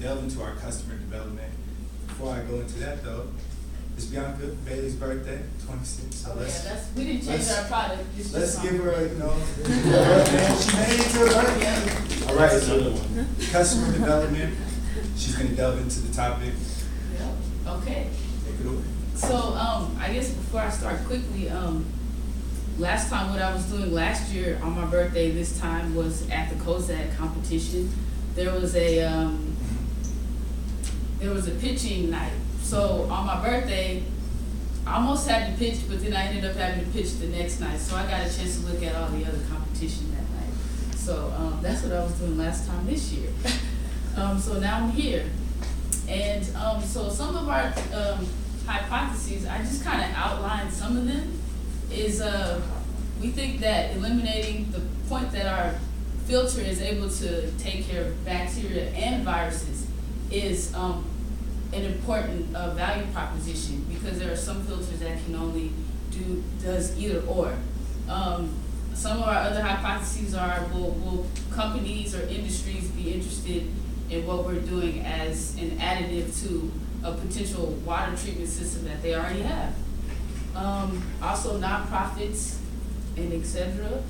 delve into our customer development. Before I go into that though, it's Bianca Bailey's birthday, 26. So We didn't change our product. Let's give her a, birthday. She made it to her birthday. All right, so customer development. She's gonna delve into the topic. Yep. Okay. Take it away. So, I guess before I start quickly, last time what I was doing last year on my birthday this time was at the COSAC competition. There was a pitching night. So on my birthday, I almost had to pitch, but then I ended up having to pitch the next night. So I got a chance to look at all the other competition that night. So that's what I was doing last time this year. So now I'm here. And so some of our hypotheses, I just kind of outlined some of them, is we think that eliminating the point that our filter is able to take care of bacteria and viruses is an important value proposition, because there are some filters that can only does either or. Some of our other hypotheses are, will companies or industries be interested in what we're doing as an additive to a potential water treatment system that they already have? Also nonprofits and etc.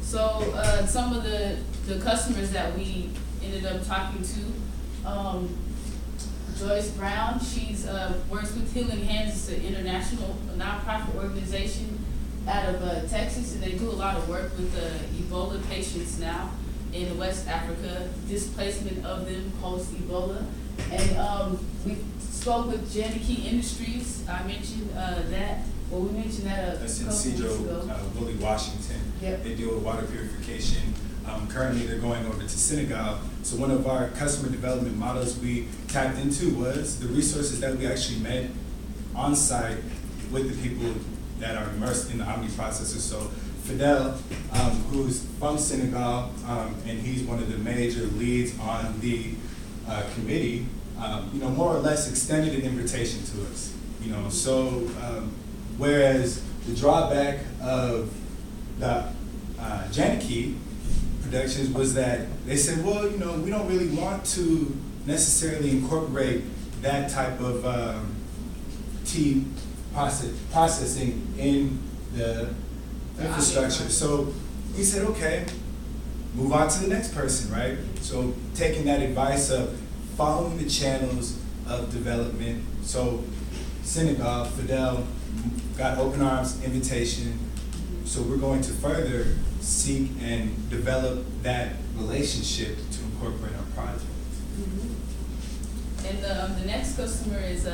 So some of the customers that we ended up talking to, Joyce Brown, she's works with Healing Hands. It's an international nonprofit organization out of Texas, and they do a lot of work with Ebola patients now in West Africa, displacement of them post Ebola. And we spoke with Janike Industries. I mentioned that. Well, we mentioned that That's in Cedro, Willie, Washington. Yep. They deal with water purification. Currently, they're going over to Senegal. So one of our customer development models we tapped into was the resources that we actually met on site with the people that are immersed in the Omni processor. So Fidel, who's from Senegal, and he's one of the major leads on the committee, more or less extended an invitation to us. Whereas the drawback of the Janike Productions was that they said, well, we don't really want to necessarily incorporate that type of tea processing in the infrastructure. So we said, okay, move on to the next person, right? So taking that advice of following the channels of development. So Senegal, Fidel got open arms invitation. So we're going to further seek and develop that relationship to incorporate our project. Mm-hmm. And the next customer is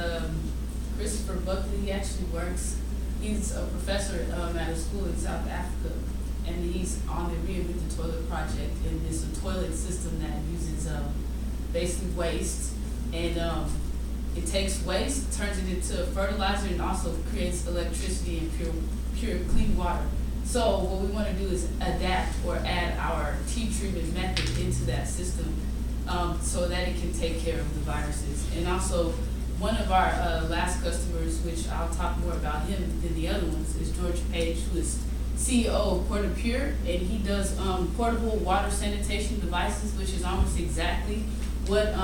Christopher Buckley. He actually works, he's a professor at a school in South Africa, and he's on the Reinvent the Toilet project, and it's a toilet system that uses basically waste, and it takes waste, turns it into fertilizer, and also creates electricity and pure clean water. So what we want to do is adapt or add our tea treatment method into that system so that it can take care of the viruses. And also, one of our last customers, which I'll talk more about him than the other ones, is George Page, who is CEO of PortaPure, and he does portable water sanitation devices, which is almost exactly what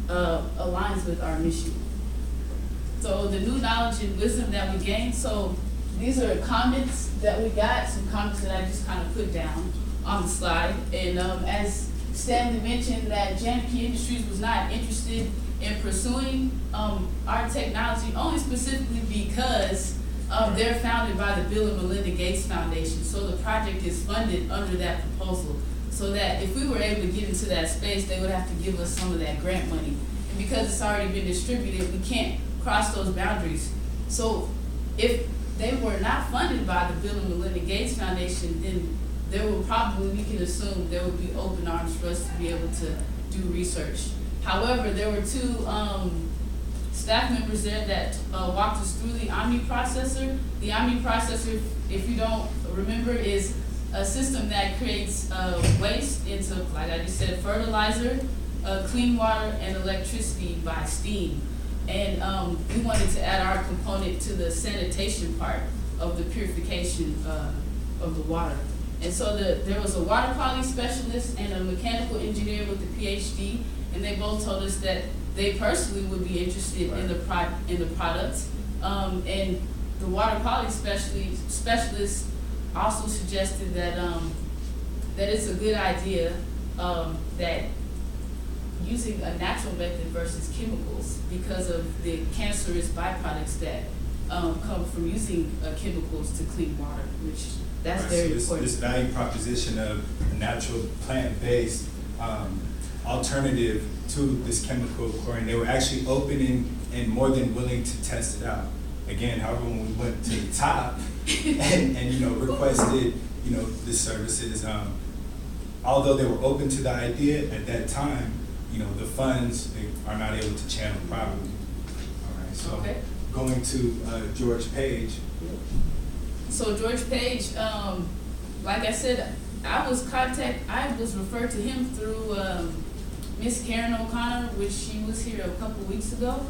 aligns with our mission. So the new knowledge and wisdom that we gained, so these are comments that we got, some comments that I just kind of put down on the slide. And as Stanley mentioned, that Janike Industries was not interested in pursuing our technology, only specifically because they're founded by the Bill and Melinda Gates Foundation. So the project is funded under that proposal, so that if we were able to get into that space, they would have to give us some of that grant money. And because it's already been distributed, we can't cross those boundaries. So if they were not funded by the Bill and Melinda Gates Foundation, then there will probably, we can assume, there would be open arms for us to be able to do research. However, there were two staff members there that walked us through the Omni processor. The Omni processor, if you don't remember, is a system that creates waste into, like I just said, fertilizer, clean water, and electricity by steam. And we wanted to add our component to the sanitation part of the purification of the water. And so there was a water quality specialist and a mechanical engineer with a PhD, and they both told us that they personally would be interested in the product. And the water quality specialist also suggested that that it's a good idea that using a natural method versus chemicals because of the cancerous byproducts that come from using chemicals to clean water, which that's Right, very so important. This value proposition of a natural plant-based alternative to this chemical chlorine, they were actually open and more than willing to test it out. Again, however, when we went to the top and requested the services, although they were open to the idea at that time, the funds they are not able to channel properly. All right, so Okay. going to George Page. So George Page, like I said, I was referred to him through Miss Karen O'Connor, which she was here a couple weeks ago.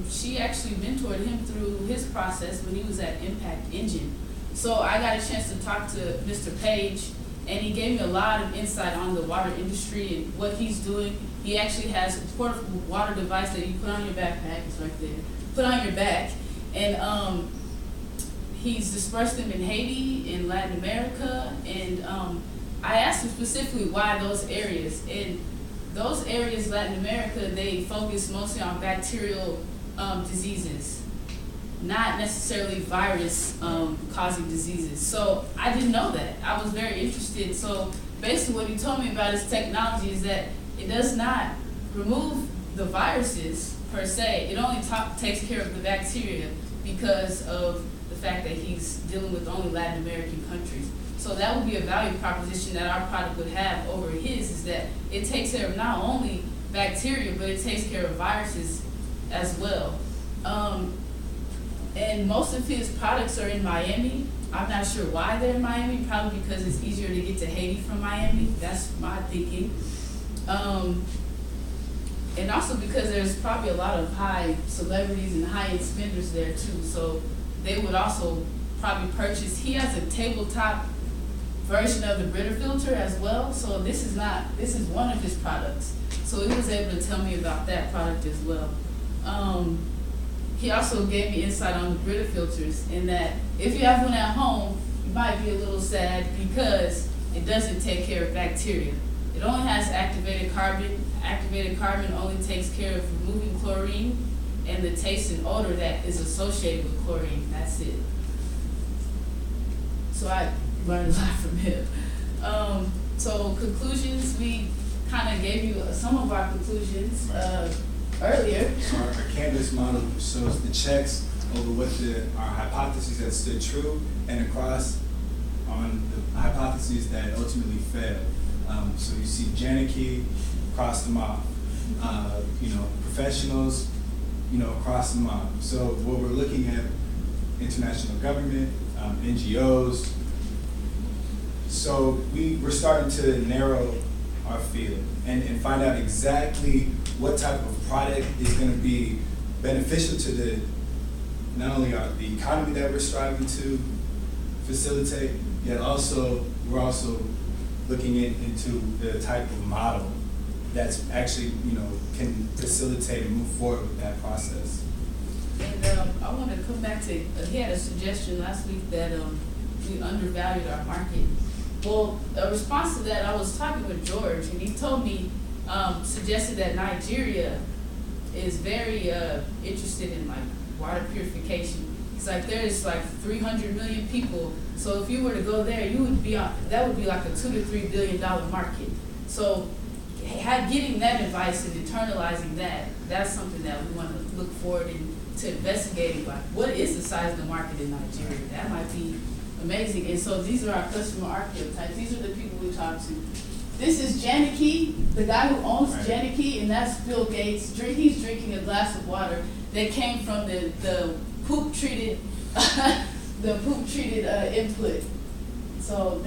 She actually mentored him through his process when he was at Impact Engine. So I got a chance to talk to Mr. Page, and he gave me a lot of insight on the water industry and what he's doing. He actually has a portable water device that you put on your backpack, it's right there, put on your back, and he's dispersed them in Haiti, in Latin America, and I asked him specifically why those areas. And those areas, Latin America, they focus mostly on bacterial diseases, not necessarily virus causing diseases. So I didn't know that. I was very interested. So basically what he told me about his technology is that it does not remove the viruses per se. It only takes care of the bacteria because of the fact that he's dealing with only Latin American countries. So that would be a value proposition that our product would have over his, is that it takes care of not only bacteria, but it takes care of viruses as well. And most of his products are in Miami. I'm not sure why they're in Miami, probably because it's easier to get to Haiti from Miami. That's my thinking. And also because there's probably a lot of high celebrities and high-end spenders there too. So they would also probably purchase. He has a tabletop version of the Brita filter as well. So this is one of his products. So he was able to tell me about that product as well. He also gave me insight on the Brita filters, in that if you have one at home, you might be a little sad because it doesn't take care of bacteria. It only has activated carbon. Activated carbon only takes care of removing chlorine and the taste and odor that is associated with chlorine. That's it. So I learned a lot from him. So conclusions, we kind of gave you some of our conclusions earlier. So our Canvas model shows the checks over what our hypotheses that stood true and across on the hypotheses that ultimately failed. So you see Janicki, cross them off. Professionals, cross them off. So what we're looking at, international government, NGOs. So we're starting to narrow our field and find out exactly what type of product is going to be beneficial to not only the economy that we're striving to facilitate, yet we're also looking into the type of model that's actually can facilitate and move forward with that process. And I want to come back to, he had a suggestion last week that we undervalued our market. Well, a response to that, I was talking with George, and he told me, suggested that Nigeria is very interested in water purification. It's there's 300 million people, so if you were to go there, that would be like a $2 to $3 billion market. So getting that advice and internalizing that's something that we want to look forward to investigating. What is the size of the market in Nigeria? That might be amazing. And so these are our customer archetypes. These are the people we talk to. This is Janicki, the guy who owns Janicki, and that's Bill Gates. He's drinking a glass of water that came from the poop treated input. So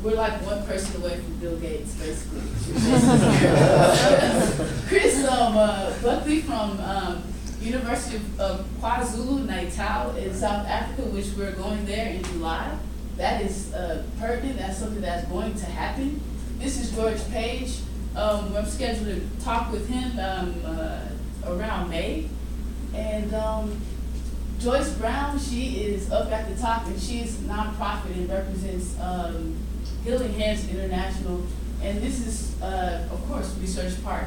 we're like one person away from Bill Gates, basically. Chris Buckley from University of KwaZulu-Natal in South Africa, which we're going there in July. That is pertinent. That's something that's going to happen. This is George Page. I'm scheduled to talk with him, around May. And, Joyce Brown, she is up at the top, and she's nonprofit and represents, Healing Hands International. And this is, of course, Research Park.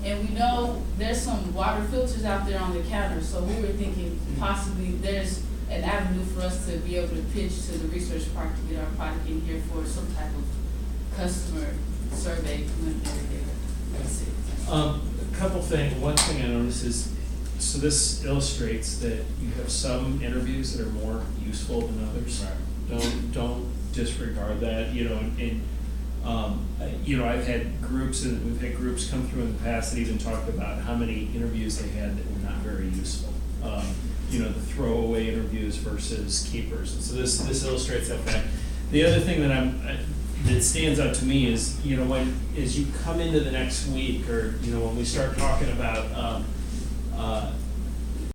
And we know there's some water filters out there on the counter, so we were thinking possibly there's an avenue for us to be able to pitch to the Research Park to get our product in here for some type of customer survey preliminary data. That's it. A couple things. One thing I noticed is, so this illustrates that you have some interviews that are more useful than others. Right. Don't disregard that, you know, and, you know, I've had groups, and we've had groups come through in the past that even talked about how many interviews they had that were not very useful. You know, the throwaway interviews versus keepers. And so this illustrates that fact. The other thing that that stands out to me is, you know, as you come into the next week, or, you know, when we start talking about